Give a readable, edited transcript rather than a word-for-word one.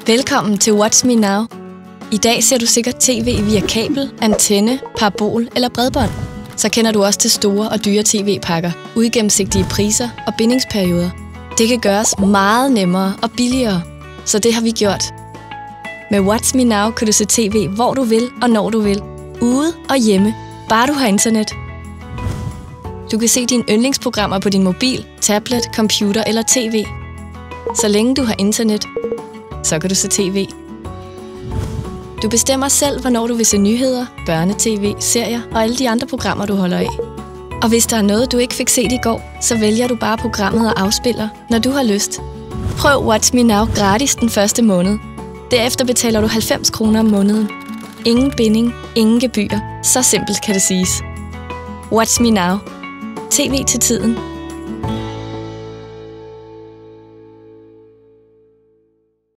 Velkommen til Watch Me Now. I dag ser du sikkert tv via kabel, antenne, parabol eller bredbånd. Så kender du også til store og dyre tv-pakker, uigennemsigtige priser og bindingsperioder. Det kan gøres meget nemmere og billigere, så det har vi gjort. Med Watch Me Now kan du se tv, hvor du vil og når du vil. Ude og hjemme, bare du har internet. Du kan se dine yndlingsprogrammer på din mobil, tablet, computer eller tv. Så længe du har internet, så kan du se tv. Du bestemmer selv, hvornår du vil se nyheder, børnetv, serier og alle de andre programmer, du holder af. Og hvis der er noget, du ikke fik set i går, så vælger du bare programmet og afspiller, når du har lyst. Prøv Watch Me Now gratis den første måned. Derefter betaler du 90 kroner om måneden. Ingen binding, ingen gebyrer. Så simpelt kan det siges. Watch Me Now. TV til tiden.